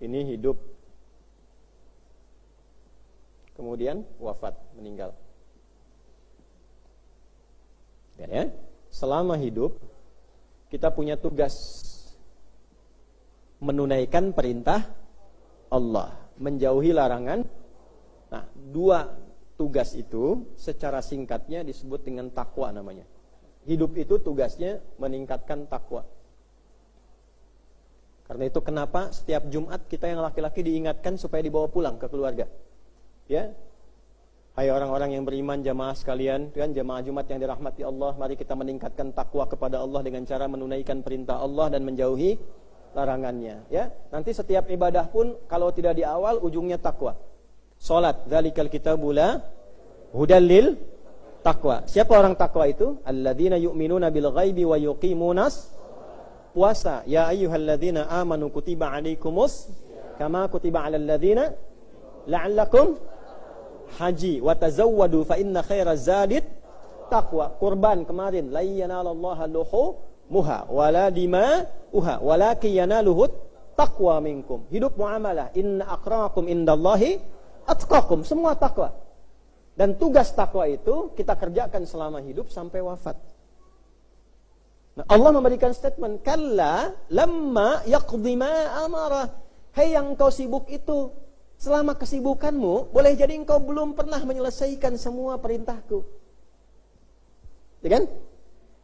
ini hidup, kemudian wafat, meninggal. Ya, selama hidup kita punya tugas menunaikan perintah Allah, menjauhi larangan. Nah, dua tugas itu secara singkatnya disebut dengan takwa namanya. Hidup itu tugasnya meningkatkan takwa. Karena itu kenapa setiap Jumat kita yang laki-laki diingatkan supaya dibawa pulang ke keluarga. Ya. Hai orang-orang yang beriman, jamaah sekalian, kan jamaah Jumat yang dirahmati Allah, mari kita meningkatkan takwa kepada Allah dengan cara menunaikan perintah Allah dan menjauhi larangannya, ya. Nanti setiap ibadah pun kalau tidak di awal ujungnya takwa. Salat, dzalikal kitabul la hudal lil taqwa. Siapa orang takwa itu? Alladzina yu'minuna bil ghaibi wa yuqimunas puasa. Ya ayyuhalladzina amanu kutiba alaikumus kama kutiba alal ladzina la'allakum haji wa tazawwadu fa inna khairaz zadit taqwa. Kurban kemarin, la yanalallaha luhumuha wala dima'uha walakin yanaluhu taqwa minkum. Hidup muamalah, inna akramakum indallahi atqakum, semua takwa. Dan tugas takwa itu kita kerjakan selama hidup sampai wafat. Nah, Allah memberikan statement, kalla lamma yaqdi ma amara. Hei yang kau sibuk itu, selama kesibukanmu, boleh jadi engkau belum pernah menyelesaikan semua perintahku. Ya kan?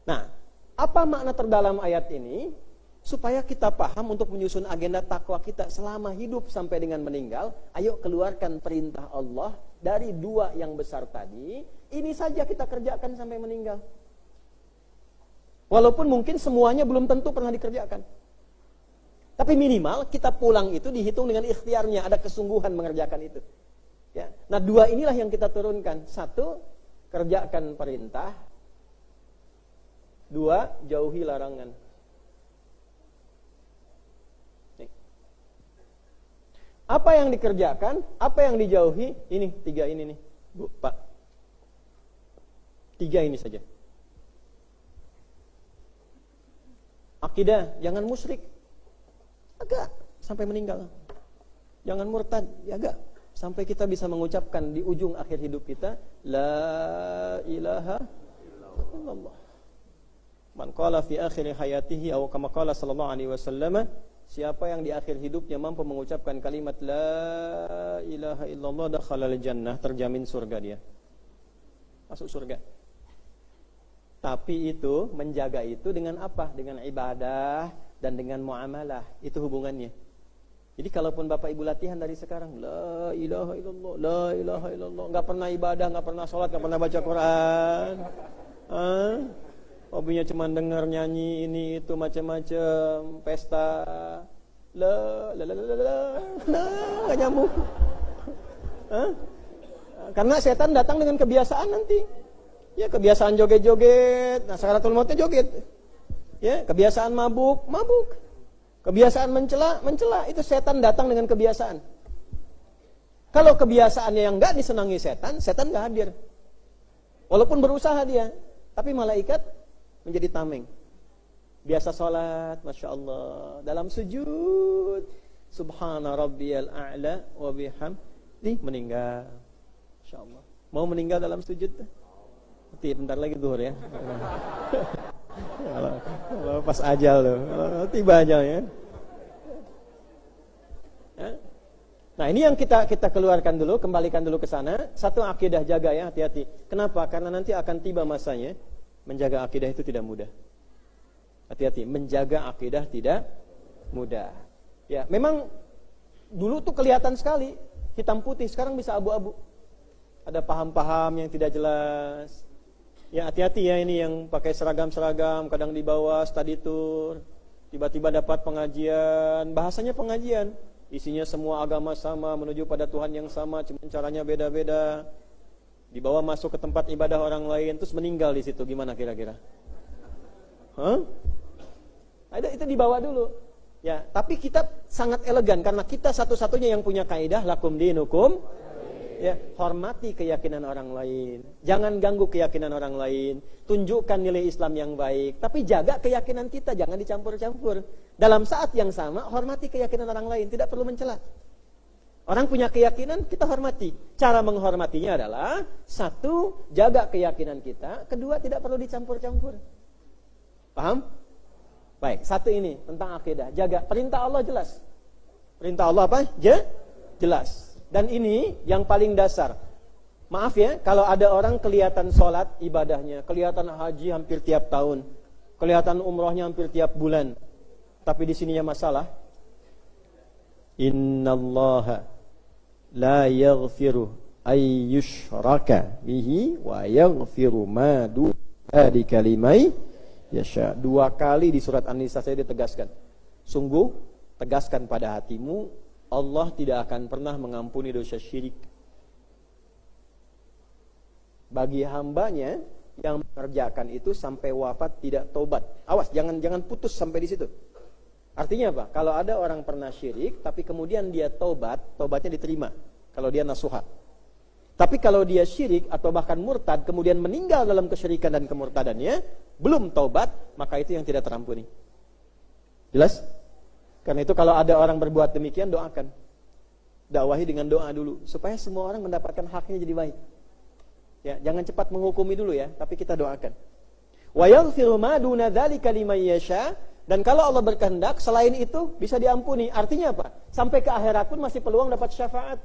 Nah, apa makna terdalam ayat ini? Supaya kita paham untuk menyusun agenda takwa kita selama hidup sampai dengan meninggal. Ayo keluarkan perintah Allah dari dua yang besar tadi. Ini saja kita kerjakan sampai meninggal. Walaupun mungkin semuanya belum tentu pernah dikerjakan. Tapi minimal kita pulang itu dihitung dengan ikhtiarnya, ada kesungguhan mengerjakan itu. Ya. Nah, dua inilah yang kita turunkan. Satu, kerjakan perintah. Dua, jauhi larangan. Nih. Apa yang dikerjakan, apa yang dijauhi, ini tiga ini nih, Bu, Pak. Tiga ini saja. Akidah, jangan musyrik, agak sampai meninggal. Jangan murtad, agak sampai kita bisa mengucapkan di ujung akhir hidup kita, la ilaha illallah. Man qala fi akhir hayatihi atau kama qala sallallahu alaihi wasallam, siapa yang di akhir hidupnya mampu mengucapkan kalimat la ilaha illallah dakhalal jannah, terjamin surga dia. Masuk surga. Tapi itu, menjaga itu dengan apa? Dengan ibadah dan dengan muamalah. Itu hubungannya. Jadi kalaupun Bapak Ibu latihan dari sekarang, la ilaha illallah, la ilaha illallah, enggak pernah ibadah, enggak pernah sholat, enggak pernah baca Quran. Hobinya cuma dengar nyanyi ini itu macam-macam, pesta. Enggak nyambung. Karena setan datang dengan kebiasaan nanti. Ya, kebiasaan joget-joget, nah sakaratul mautnya joget. Ya, kebiasaan mabuk. Kebiasaan mencela, itu setan datang dengan kebiasaan. Kalau kebiasaannya yang enggak disenangi setan enggak hadir. Walaupun berusaha dia, tapi malaikat menjadi tameng. Biasa sholat, Masya Allah, dalam sujud, subhana rabbiyal a'la wa bihamdi, meninggal. Masya Allah. Mau meninggal dalam sujud? Bentar lagi zuhur ya. Kalau pas ajal loh, tiba ajalnya. Nah, ini yang kita keluarkan dulu, kembalikan dulu ke sana. Satu, akidah jaga ya, hati-hati. Kenapa? Karena nanti akan tiba masanya menjaga akidah itu tidak mudah. Hati-hati, menjaga akidah tidak mudah. Ya, memang dulu tuh kelihatan sekali hitam putih, sekarang bisa abu-abu. Ada paham-paham yang tidak jelas. Ya, hati-hati ya, ini yang pakai seragam-seragam, kadang di bawah study tour, tiba-tiba dapat pengajian, bahasanya pengajian, isinya semua agama sama, menuju pada Tuhan yang sama, cuma caranya beda-beda. Dibawa masuk ke tempat ibadah orang lain, terus meninggal di situ, gimana kira-kira? Itu dibawa dulu. Ya, tapi kita sangat elegan karena kita satu-satunya yang punya kaidah lakum dinukum Ya, hormati keyakinan orang lain. Jangan ganggu keyakinan orang lain. Tunjukkan nilai Islam yang baik. Tapi jaga keyakinan kita, jangan dicampur-campur. Dalam saat yang sama, hormati keyakinan orang lain. Tidak perlu mencela. Orang punya keyakinan, kita hormati. Cara menghormatinya adalah, satu, jaga keyakinan kita. Kedua, tidak perlu dicampur-campur. Paham? Baik, satu ini tentang akidah. Jaga. Perintah Allah jelas. Perintah Allah apa? Jelas. Dan ini yang paling dasar. Maaf ya, kalau ada orang kelihatan sholat ibadahnya, kelihatan haji hampir tiap tahun, kelihatan umrohnya hampir tiap bulan, tapi di sininya masalah. Innallaha la yaghfiru ay yushraka bihi wa yaghfiru ma duna dzalika liman yasha. 2 kali di surat An-Nisa saya ditegaskan. Sungguh tegaskan pada hatimu, Allah tidak akan pernah mengampuni dosa syirik bagi hambanya yang mengerjakan itu sampai wafat tidak taubat. Awas, jangan putus sampai di situ. Artinya apa? Kalau ada orang pernah syirik tapi kemudian dia taubat, taubatnya diterima kalau dia nasuha. Tapi kalau dia syirik atau bahkan murtad kemudian meninggal dalam kesyirikan dan kemurtadannya, belum taubat, maka itu yang tidak terampuni. Jelas? Karena itu kalau ada orang berbuat demikian, doakan. Dakwahi dengan doa dulu supaya semua orang mendapatkan haknya jadi baik. Ya, jangan cepat menghukumi dulu ya, tapi kita doakan. Wa yaghfiru ma duna dzalika liman yasha, dan kalau Allah berkehendak selain itu bisa diampuni. Artinya apa? Sampai ke akhirat pun masih peluang dapat syafaat.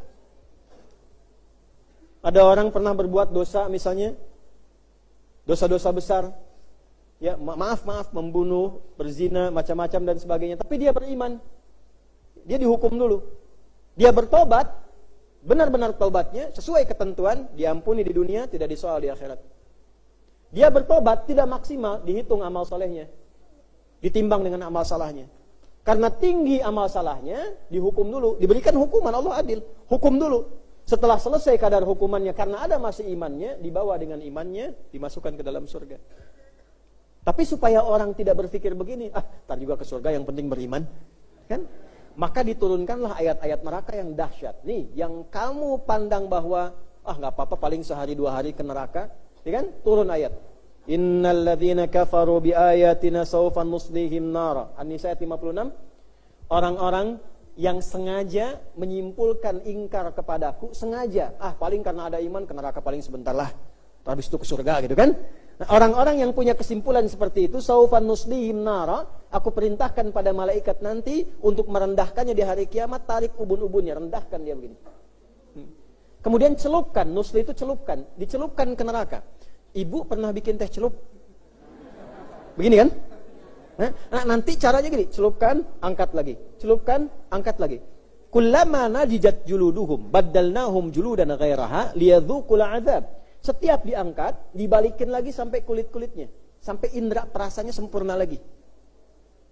Ada orang pernah berbuat dosa misalnya, dosa-dosa besar. Ya, maaf, membunuh, berzina, macam-macam dan sebagainya. Tapi dia beriman. Dia dihukum dulu. Dia bertobat, benar-benar taubatnya sesuai ketentuan, diampuni di dunia, tidak disoal di akhirat. Dia bertobat tidak maksimal, dihitung amal solehnya, ditimbang dengan amal salahnya. Karena tinggi amal salahnya, dihukum dulu, diberikan hukuman, Allah adil. Hukum dulu. Setelah selesai kadar hukumannya, karena ada masih imannya, dibawa dengan imannya, dimasukkan ke dalam surga. Tapi supaya orang tidak berpikir begini, ntar juga ke surga, yang penting beriman, kan? Maka diturunkanlah ayat-ayat neraka yang dahsyat. Nih, yang kamu pandang bahwa nggak apa-apa, paling sehari 2 hari ke neraka, ya kan? Turun ayat. Innal ladzina kafaru biayatina sawfa nuslihim nara. An-Nisa ayat 56. Orang-orang yang sengaja menyimpulkan ingkar kepadaku, sengaja, paling karena ada iman ke neraka paling sebentar lah, habis itu ke surga gitu kan. Nah, orang-orang yang punya kesimpulan seperti itu, saufan nuslihim nara, aku perintahkan pada malaikat nanti untuk merendahkannya di hari kiamat, tarik ubun-ubunnya, rendahkan dia begini. Kemudian celupkan, nusli itu celupkan, dicelupkan ke neraka. Ibu pernah bikin teh celup? Begini kan? Nah, nanti caranya gini, celupkan, angkat lagi. Celupkan, angkat lagi. Kullama najijat juluduhum baddalnahum juludan ghairaha liyadzuqul adzab. Setiap diangkat, dibalikin lagi sampai kulit-kulitnya, sampai indera perasanya sempurna lagi.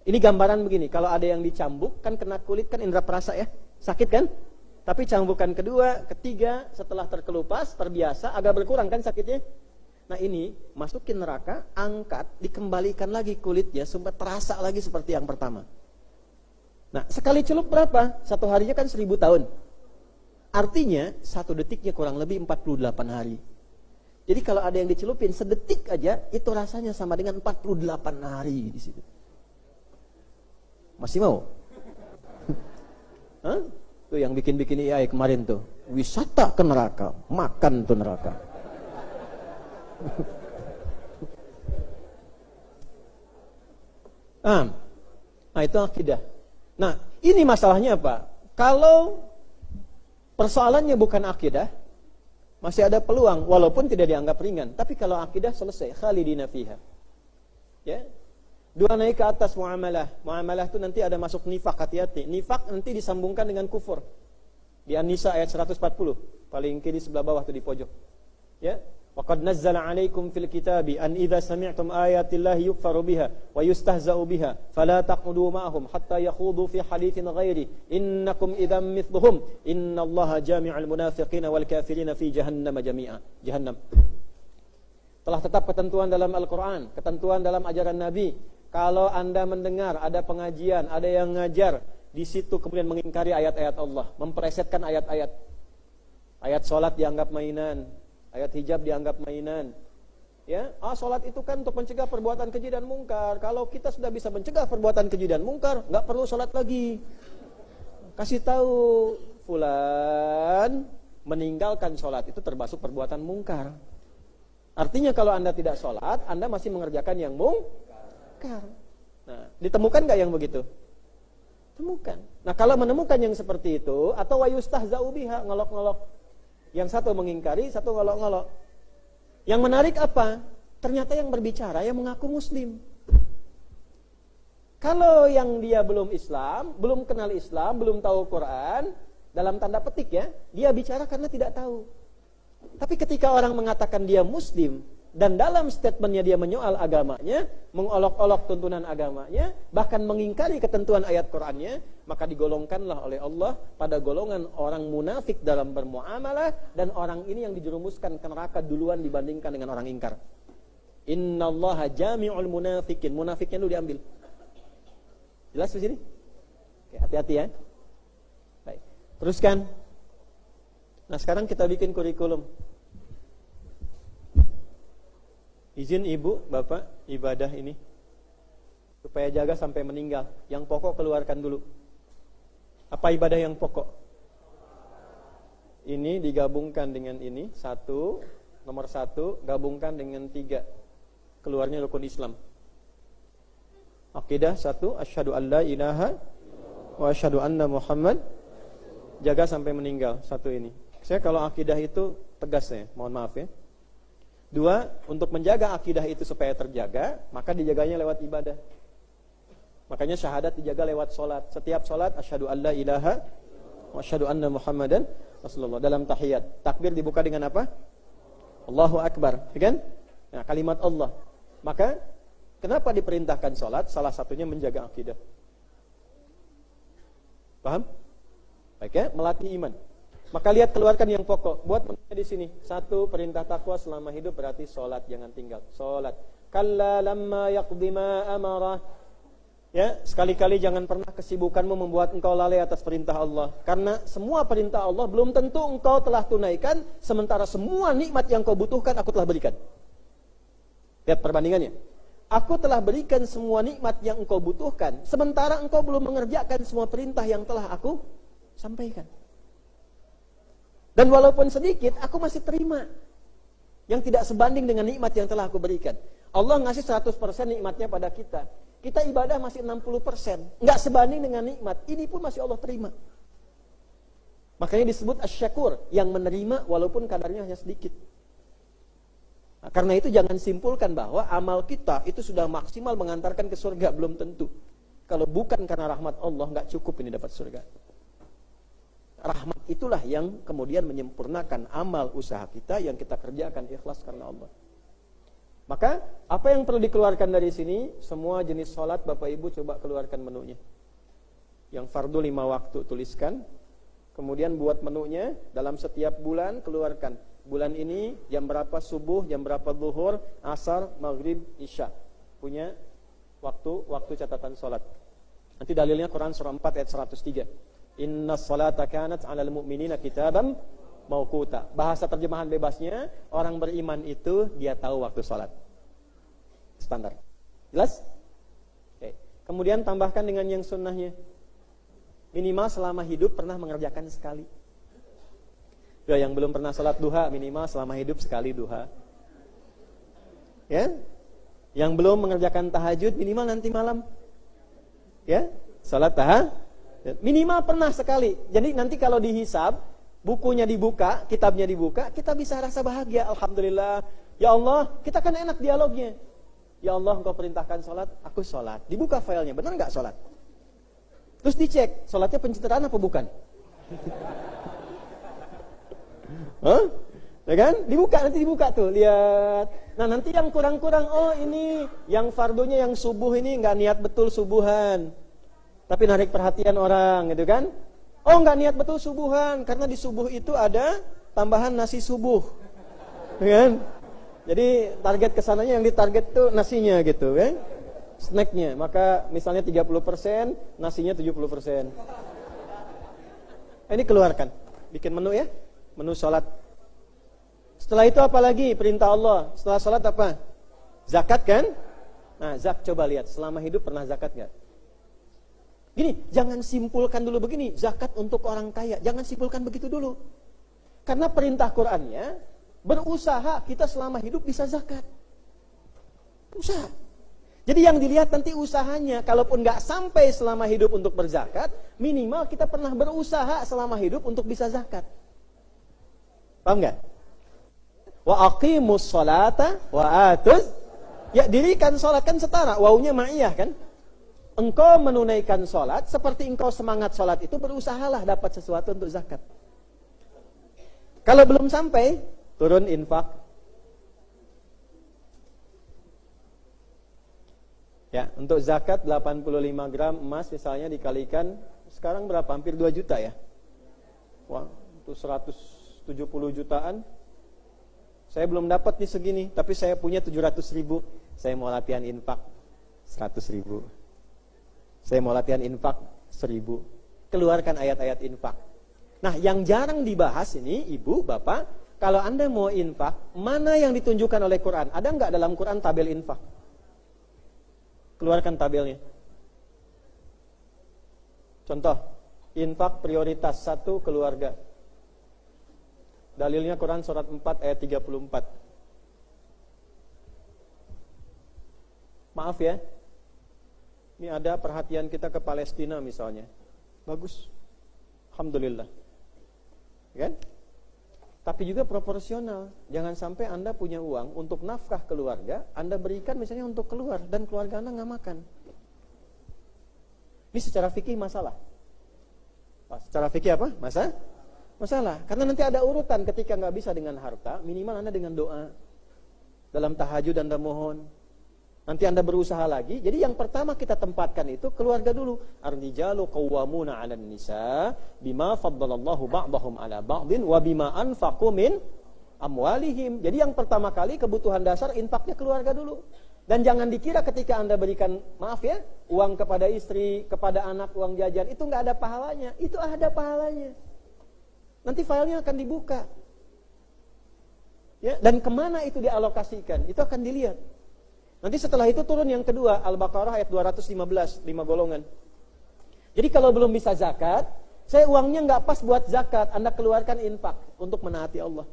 Ini gambaran begini, kalau ada yang dicambuk, kan kena kulit kan indera perasa ya, sakit kan? Tapi cambukan kedua, ketiga, setelah terkelupas, terbiasa, agak berkurang kan sakitnya? Nah ini, masukin neraka, angkat, dikembalikan lagi kulitnya, supaya terasa lagi seperti yang pertama. Nah, sekali celup berapa? 1 harinya kan 1000 tahun. Artinya, 1 detiknya kurang lebih 48 hari. Jadi kalau ada yang dicelupin sedetik aja, itu rasanya sama dengan 48 hari di situ. Masih mau? Hah? Tuh yang bikin-bikin AI kemarin tuh, wisata ke neraka, makan tuh neraka. Nah itu akidah. Nah ini masalahnya apa? Kalau persoalannya bukan akidah, masih ada peluang, walaupun tidak dianggap ringan. Tapi kalau akidah selesai, khalidina fiha. Ya, 2 naik ke atas muamalah. Muamalah itu nanti ada masuk nifak, hati-hati. Nifak nanti disambungkan dengan kufur. Di An-Nisa ayat 140, paling kiri sebelah bawah tuh di pojok. Ya, waqad nazzala 'alaikum fil kitabi an idza sami'tum ayatillahi yukfaru biha wa yustahza'u biha fala taqudu ma'ahum hatta yakhudu fi haditsin ghairi innakum idzam mithluhum innallaha jami'ul munafiqina wal kafirina fi jahannam jami'a. Jahannam. Telah tetap ketentuan dalam Al-Qur'an, ketentuan dalam ajaran Nabi. Kalau Anda mendengar ada pengajian, ada yang ngajar, di situ kemudian mengingkari ayat-ayat Allah, mempresetkan ayat-ayat, Ayat sholat dianggap mainan, ayat hijab dianggap mainan. Ya, sholat itu kan untuk mencegah perbuatan keji dan mungkar. Kalau kita sudah bisa mencegah perbuatan keji dan mungkar, nggak perlu sholat lagi. Kasih tahu, fulan meninggalkan sholat itu termasuk perbuatan mungkar. Artinya kalau Anda tidak sholat, Anda masih mengerjakan yang mungkar. Nah, ditemukan nggak yang begitu? Temukan. Nah, kalau menemukan yang seperti itu, atau wayustahza'u biha, ngelok-ngelok. Yang satu mengingkari, satu ngelok-ngelok. Yang menarik apa? Ternyata yang berbicara yang mengaku muslim. Kalau yang dia belum Islam, belum kenal Islam, belum tahu Quran, dalam tanda petik ya, dia bicara karena tidak tahu. Tapi ketika orang mengatakan dia muslim, dan dalam statementnya dia menyoal agamanya, mengolok-olok tuntunan agamanya, bahkan mengingkari ketentuan ayat Qur'annya, maka digolongkanlah oleh Allah pada golongan orang munafik dalam bermuamalah, dan orang ini yang dijerumuskan ke neraka duluan dibandingkan dengan orang ingkar. Innallaha jami'ul munafikin. Munafiknya dulu diambil. Jelas di sini? Oke, hati-hati ya. Baik. Teruskan. Nah, sekarang kita bikin kurikulum. Izin ibu, bapak, ibadah ini supaya jaga sampai meninggal. Yang pokok keluarkan dulu. Apa ibadah yang pokok? Ini digabungkan dengan ini. Nomor satu, gabungkan dengan 3. Keluarnya rukun Islam. Aqidah 1, asyhadu an la ilaha wa asyhadu anna Muhammad. Jaga sampai meninggal. 1 ini. Saya kalau akidah itu tegas ya, mohon maaf ya. 2, untuk menjaga akidah itu supaya terjaga, maka dijaganya lewat ibadah. Makanya syahadat dijaga lewat sholat. Setiap sholat, asyhadu an la ilaha wa asyhadu anna Muhammadan Rasulullah. Dalam tahiyat, takbir dibuka dengan apa? Allahu Akbar, ya kan? Nah, kalimat Allah. Maka, kenapa diperintahkan sholat? Salah satunya menjaga akidah. Paham? Baik ya, melatih iman. Maka lihat, keluarkan yang pokok. Buat menunya di sini. 1, perintah takwa selama hidup berarti sholat, jangan tinggal. Sholat. Kalla lamma yaqdi ma amarah. Ya, sekali-kali jangan pernah kesibukanmu membuat engkau lalai atas perintah Allah. Karena semua perintah Allah belum tentu engkau telah tunaikan, sementara semua nikmat yang kau butuhkan aku telah berikan. Lihat perbandingannya. Aku telah berikan semua nikmat yang engkau butuhkan, sementara engkau belum mengerjakan semua perintah yang telah aku sampaikan. Dan walaupun sedikit, aku masih terima. Yang tidak sebanding dengan nikmat yang telah aku berikan. Allah ngasih 100% nikmatnya pada kita. Kita ibadah masih 60%. Nggak sebanding dengan nikmat. Ini pun masih Allah terima. Makanya disebut asy-syakur, yang menerima walaupun kadarnya hanya sedikit. Nah, karena itu jangan simpulkan bahwa amal kita itu sudah maksimal mengantarkan ke surga. Belum tentu. Kalau bukan karena rahmat Allah, nggak cukup ini dapat surga. Rahmat itulah yang kemudian menyempurnakan amal usaha kita yang kita kerjakan ikhlas karena Allah. Maka apa yang perlu dikeluarkan dari sini? Semua jenis sholat Bapak Ibu coba keluarkan menunya. Yang fardu 5 waktu tuliskan. Kemudian buat menunya dalam setiap bulan keluarkan. Bulan ini jam berapa subuh, jam berapa zuhur, asar, maghrib, isya. Punya waktu catatan sholat. Nanti dalilnya Quran surah 4 ayat 103. Inna salata kanat 'alal mu'minina kitaban mauquta. Bahasa terjemahan bebasnya, orang beriman itu dia tahu waktu salat. Standar. Jelas? Oke. Kemudian tambahkan dengan yang sunnahnya. Minimal selama hidup pernah mengerjakan sekali. Yang belum pernah salat duha, minimal selama hidup sekali duha. Ya? Yang belum mengerjakan tahajud, minimal nanti malam. Ya? Salat tahajud minimal pernah sekali. Jadi nanti kalau dihisab, bukunya dibuka, kitabnya dibuka, kita bisa rasa bahagia. Alhamdulillah. Ya Allah, kita kan enak dialognya. Ya Allah, engkau perintahkan sholat, aku sholat. Dibuka filenya, benar nggak sholat? Terus dicek, sholatnya pencitraan apa bukan? Hah? Ya kan? Nanti dibuka tuh, lihat. Nah nanti yang kurang-kurang, oh ini yang fardunya yang subuh ini nggak niat betul subuhan. Tapi narik perhatian orang gitu kan. Oh nggak niat betul subuhan. Karena di subuh itu ada tambahan nasi subuh kan. Jadi target kesananya yang ditarget tuh nasinya gitu kan. Snacknya. Maka misalnya 30%, nasinya 70%. Ini keluarkan. Bikin menu ya. Menu sholat. Setelah itu apa lagi perintah Allah? Setelah sholat apa? Zakat kan? Nah, coba lihat, selama hidup pernah zakat nggak? Gini, jangan simpulkan dulu begini, zakat untuk orang kaya. Jangan simpulkan begitu dulu. Karena perintah Qur'annya, berusaha kita selama hidup bisa zakat. Usaha. Jadi yang dilihat nanti usahanya. Kalaupun nggak sampai selama hidup untuk berzakat, minimal kita pernah berusaha selama hidup untuk bisa zakat. Paham nggak? Wa aqimus sholata wa atuz. Ya, dirikan sholat kan setara, wawunya ma'iyah kan? Engkau menunaikan sholat, seperti engkau semangat sholat itu, berusahalah dapat sesuatu untuk zakat. Kalau belum sampai, turun infak. Ya, untuk zakat 85 gram emas misalnya dikalikan, sekarang berapa? Hampir 2 juta ya? Wah, itu 170 jutaan. Saya belum dapat nih segini, tapi saya punya 700 ribu. Saya mau latihan infak 100 ribu. Saya mau latihan infak 1000. Keluarkan ayat-ayat infak. Nah, yang jarang dibahas ini, ibu, bapak, kalau anda mau infak, mana yang ditunjukkan oleh Quran? Ada nggak dalam Quran tabel infak? Keluarkan tabelnya. Contoh, infak prioritas 1 keluarga. Dalilnya Quran surat 4 ayat 34. Maaf ya, ini ada perhatian kita ke Palestina misalnya. Bagus, alhamdulillah, kan? Tapi juga proporsional. Jangan sampai anda punya uang untuk nafkah keluarga, anda berikan misalnya untuk keluar, dan keluarga anda nggak makan. Ini secara fikih masalah. Secara fikih apa? Masalah. Karena nanti ada urutan, ketika nggak bisa dengan harta, minimal anda dengan doa. Dalam tahajud anda mohon. Nanti anda berusaha lagi. Jadi yang pertama kita tempatkan itu keluarga dulu. Ar-rijalu qawwamuna 'alan nisa bima faddalallahu ba'dahum 'ala ba'din wa bima anfaqu min amwalihim. Jadi yang pertama kali kebutuhan dasar infaknya keluarga dulu. Dan jangan dikira ketika anda berikan, maaf ya, uang kepada istri, kepada anak, uang jajan, itu nggak ada pahalanya. Itu ada pahalanya. Nanti filenya akan dibuka. Ya, dan kemana itu dialokasikan? Itu akan dilihat. Nanti setelah itu turun yang kedua, Al-Baqarah ayat 215, 5 golongan. Jadi kalau belum bisa zakat, saya uangnya nggak pas buat zakat, anda keluarkan infak untuk menaati Allah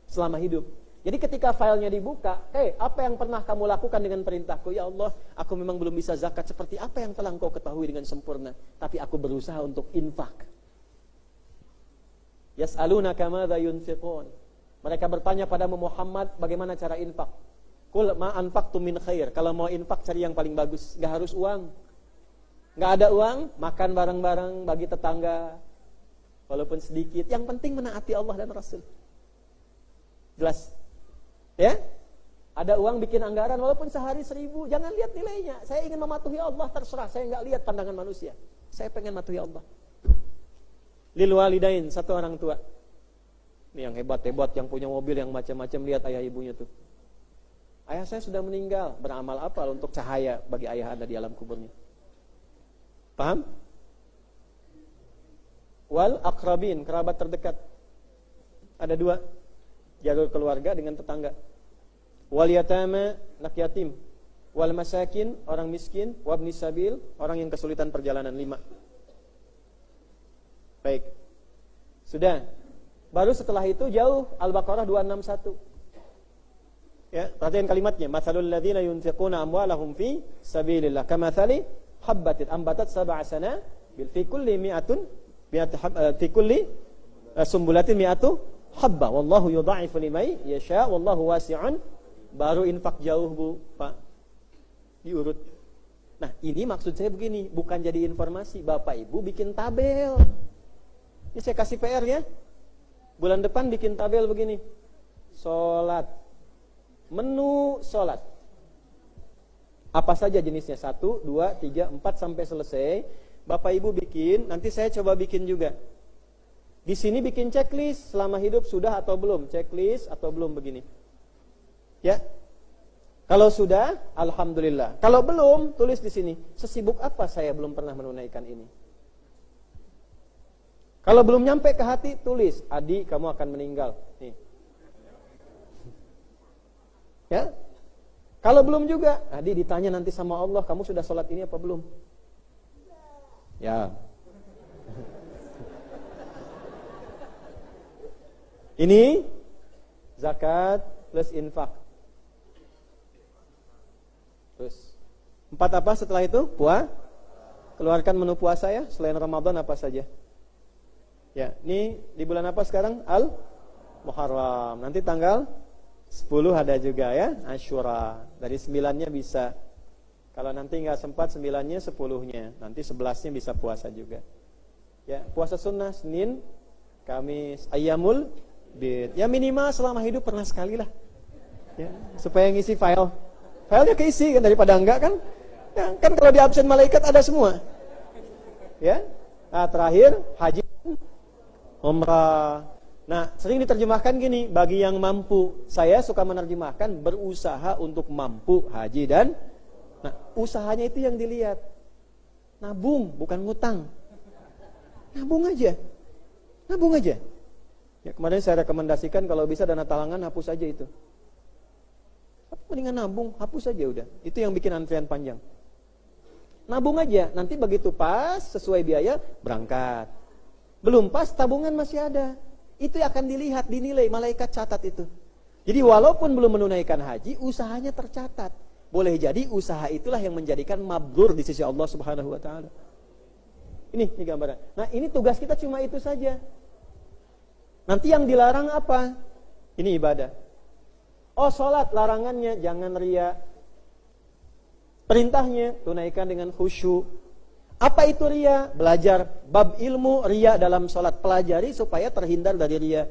selama hidup. Jadi ketika filenya dibuka, apa yang pernah kamu lakukan dengan perintahku? Ya Allah, aku memang belum bisa zakat seperti apa yang telah engkau ketahui dengan sempurna, tapi aku berusaha untuk infak. Yas'alunaka madza yunfiqun. Mereka bertanya padamu Muhammad, bagaimana cara infak? Qul ma anfaqtum min khair. Kalau mau infak cari yang paling bagus, enggak harus uang. Enggak ada uang, makan bareng-bareng, bagi tetangga walaupun sedikit. Yang penting menaati Allah dan Rasul. Jelas? Ya? Ada uang bikin anggaran walaupun sehari 1000, jangan lihat nilainya. Saya ingin mematuhi Allah, terserah, saya enggak lihat pandangan manusia. Saya pengen mematuhi Allah. Lil walidain, satu orang tua. Ini yang hebat-hebat, yang punya mobil, yang macam-macam, lihat ayah ibunya tuh. Ayah saya sudah meninggal, beramal apa untuk cahaya bagi ayah anda di alam kuburnya? Paham? Wal aqrabin, kerabat terdekat. Ada 2, jalur keluarga dengan tetangga. Wal yatama, anak yatim. Wal masakin, orang miskin. Wabni sabil, orang yang kesulitan perjalanan. 5. Baik. Sudah. Baru setelah itu jauh, Al-Baqarah 261. Ya, perhatikan kalimatnya. Matsalul ladzina yunfiquna amwalahum fi sabilillah kamatsali habbatin ambatat sab'a sanabil fi kulli fi kulli sumbulatin mi'atu habba wallahu yudha'ifu liman yasha wallahu wasi'un. Baru infak jauh, Bu, Pak. Diurut. Nah, ini maksud saya begini, bukan jadi informasi. Bapak Ibu bikin tabel. Ini saya kasih PR ya. Bulan depan bikin tabel begini. Salat. Menu sholat. Apa saja jenisnya? 1, 2, 3, 4 sampai selesai. Bapak Ibu bikin, nanti saya coba bikin juga. Di sini bikin checklist selama hidup sudah atau belum, checklist atau belum begini. Ya. Kalau sudah, alhamdulillah. Kalau belum, tulis di sini. Sesibuk apa saya belum pernah menunaikan ini? Kalau belum nyampe ke hati, tulis, Adi kamu akan meninggal. Nih. Ya. Kalau belum juga, Adi ditanya nanti sama Allah, kamu sudah sholat ini apa belum? Ya. Ini zakat plus infak. Terus 4 apa setelah itu? Keluarkan menu puasa ya, selain Ramadan apa saja. Ya, ini di bulan apa sekarang? Al-Muharram. Nanti tanggal 10 ada juga ya, Asyura. Dari 9-nya bisa. Kalau nanti nggak sempat 9-nya 10-nya. Nanti 11-nya bisa puasa juga. Ya, puasa sunnah Senin, Kamis, Ayyamul Bid. Ya minimal selama hidup pernah sekali lah. Ya, supaya ngisi file. Filenya keisi kan daripada enggak kan? Ya, kan kalau di absen malaikat ada semua. Ya. Nah, terakhir haji umrah. Nah, sering diterjemahkan gini, bagi yang mampu. Saya suka menerjemahkan berusaha untuk mampu haji dan usahanya itu yang dilihat. Nabung, bukan ngutang. Nabung aja. Nabung aja. Ya, kemarin saya rekomendasikan kalau bisa dana talangan hapus aja itu. Mendingan nabung, hapus aja udah. Itu yang bikin antrian panjang. Nabung aja, nanti begitu pas sesuai biaya berangkat. Belum pas tabungan masih ada. Itu akan dilihat, dinilai, malaikat catat itu. Jadi walaupun belum menunaikan haji, usahanya tercatat. Boleh jadi usaha itulah yang menjadikan mabrur di sisi Allah Subhanahu wa taala. Ini gambaran. Nah, ini tugas kita cuma itu saja. Nanti yang dilarang apa? Ini ibadah. Oh, sholat larangannya jangan riya. Perintahnya tunaikan dengan khusyuk. Apa itu riya? Belajar bab ilmu riya dalam sholat, pelajari supaya terhindar dari riya.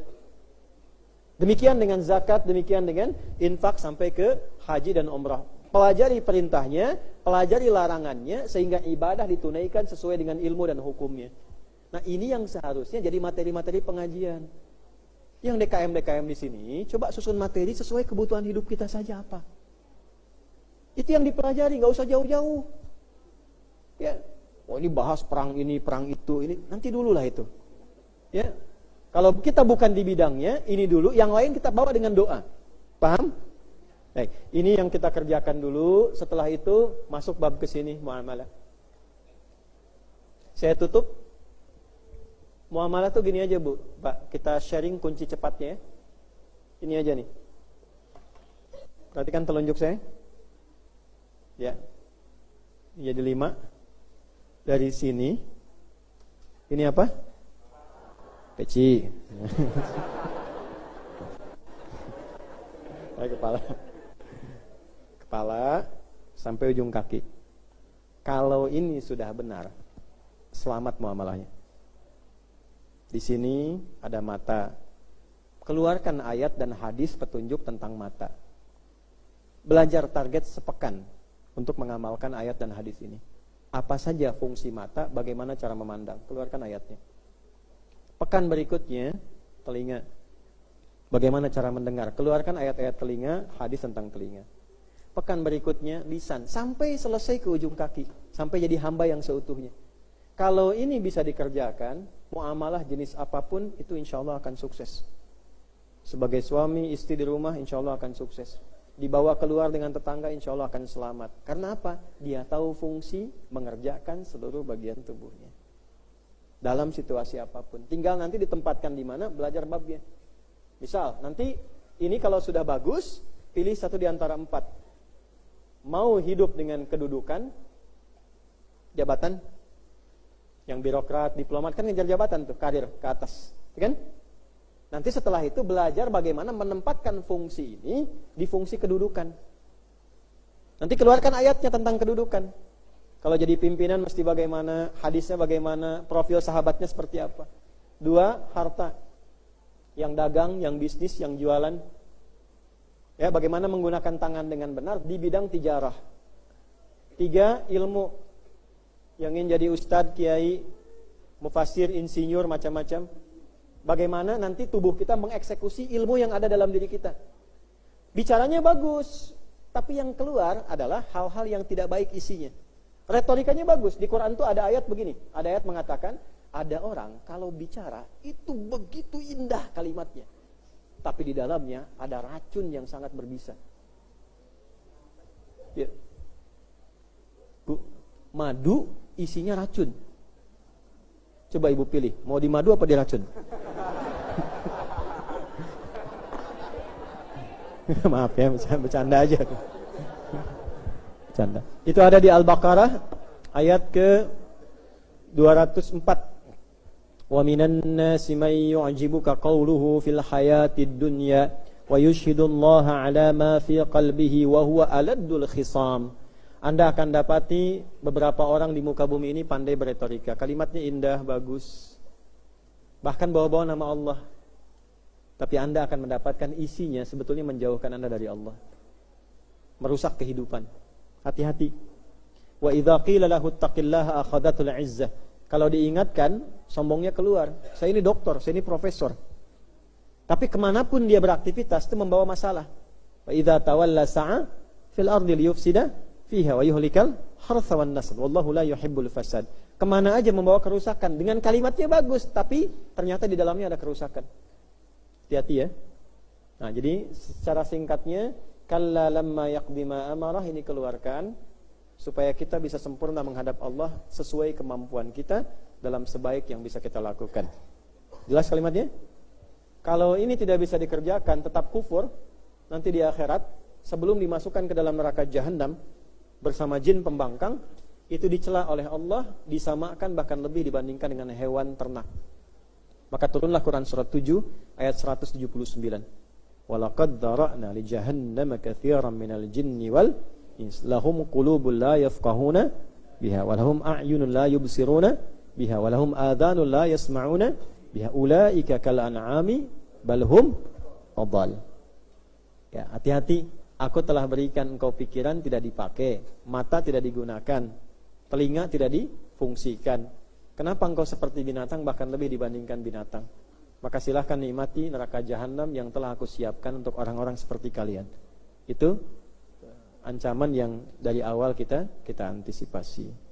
Demikian dengan zakat, demikian dengan infak sampai ke haji dan umrah. Pelajari perintahnya, pelajari larangannya sehingga ibadah ditunaikan sesuai dengan ilmu dan hukumnya. Nah, ini yang seharusnya jadi materi-materi pengajian. Yang DKM di sini, coba susun materi sesuai kebutuhan hidup kita saja apa. Itu yang dipelajari, nggak usah jauh-jauh. Ya, oh ini bahas perang ini, perang itu, ini nanti dulu lah itu. Ya, kalau kita bukan di bidangnya, ini dulu, yang lain kita bawa dengan doa. Paham? Baik, ini yang kita kerjakan dulu. Setelah itu masuk bab ke sini muamalah. Saya tutup. Muamalah tuh gini aja Bu, Pak, kita sharing kunci cepatnya ya. Ini aja nih. Perhatikan telunjuk saya. Ya. Ini jadi 5. Dari sini. Ini apa? Peci. Kepala. Kepala sampai ujung kaki. Kalau ini sudah benar, selamat muamalahnya. Di sini ada mata. Keluarkan ayat dan hadis petunjuk tentang mata. Belajar target sepekan untuk mengamalkan ayat dan hadis ini. Apa saja fungsi mata, bagaimana cara memandang. Keluarkan ayatnya. Pekan berikutnya, telinga. Bagaimana cara mendengar. Keluarkan ayat-ayat telinga, hadis tentang telinga. Pekan berikutnya, lisan. Sampai selesai ke ujung kaki. Sampai jadi hamba yang seutuhnya. Kalau ini bisa dikerjakan, muamalah jenis apapun itu insya Allah akan sukses. Sebagai suami, istri di rumah insya Allah akan sukses. Dibawa keluar dengan tetangga insya Allah akan selamat. Karena apa? Dia tahu fungsi mengerjakan seluruh bagian tubuhnya. Dalam situasi apapun. Tinggal nanti ditempatkan di mana, belajar babnya. Misal, nanti ini kalau sudah bagus, pilih satu di antara 4. Mau hidup dengan kedudukan, jabatan, yang birokrat, diplomat kan ngejar jabatan tuh, karir ke atas, kan? Nanti setelah itu belajar bagaimana menempatkan fungsi ini di fungsi kedudukan. Nanti keluarkan ayatnya tentang kedudukan. Kalau jadi pimpinan mesti bagaimana, hadisnya bagaimana, profil sahabatnya seperti apa. 2, harta. Yang dagang, yang bisnis, yang jualan. Ya, bagaimana menggunakan tangan dengan benar di bidang tijarah. 3, ilmu. Yang ingin jadi ustadz, kiai, mufasir, insinyur, macam-macam. Bagaimana nanti tubuh kita mengeksekusi ilmu yang ada dalam diri kita. Bicaranya bagus, tapi yang keluar adalah hal-hal yang tidak baik isinya. Retorikanya bagus. Di Quran itu ada ayat begini. Ada ayat mengatakan, Ada orang kalau bicara itu begitu indah kalimatnya, tapi di dalamnya ada racun yang sangat berbisa. Ya. Bu, madu isinya racun. Coba ibu pilih, mau di madu apa di racun? Maaf ya, bercanda aja. Bercanda. Itu ada di Al-Baqarah ayat ke 204. Wa minan nasi may yu'jibuka qawluhu fil hayatid dunya wa yushhidullaha ala ma fi qalbihi wa huwa aladdul khisam. Anda akan dapati beberapa orang di muka bumi ini pandai beretorika. Kalimatnya indah, bagus. Bahkan bawa-bawa nama Allah. Tapi Anda akan mendapatkan isinya sebetulnya menjauhkan Anda dari Allah. Merusak kehidupan. Hati-hati. Wa idza qila lahu ittaqillaha akhadhatul 'izzah. Kalau diingatkan, sombongnya keluar. Saya ini doktor, saya ini profesor. Tapi kemanapun dia beraktivitas itu membawa masalah. Wa idza tawalla sa'a fil ardi liyufsida fiha wa yuhlikal hartha wan nasl. Wallahu la yuhibbul fasad. Kemana aja membawa kerusakan. Dengan kalimatnya bagus, tapi ternyata di dalamnya ada kerusakan. Hati-hati ya. Nah, jadi secara singkatnya, kalla lamma yaqdi ma amarah ini keluarkan supaya kita bisa sempurna menghadap Allah sesuai kemampuan kita dalam sebaik yang bisa kita lakukan. Jelas kalimatnya? Kalau ini tidak bisa dikerjakan, tetap kufur, nanti di akhirat sebelum dimasukkan ke dalam neraka jahanam bersama jin pembangkang, itu dicela oleh Allah, disamakan bahkan lebih dibandingkan dengan hewan ternak. Maka turunlah Quran surat 7 ayat 179. Walaqad dara'na li jahannama katsiran minal jinni wal lahum qulubun la yafqahuna biha walahum a'yunun la yubsiruna biha walahum adhanun la yasma'una biha ulaika kal an'ami bal hum adall. Ya, hati-hati, aku telah berikan engkau pikiran tidak dipakai, mata tidak digunakan, telinga tidak difungsikan. Kenapa engkau seperti binatang bahkan lebih dibandingkan binatang? Maka silahkan nikmati neraka jahanam yang telah aku siapkan untuk orang-orang seperti kalian. Itu ancaman yang dari awal kita antisipasi.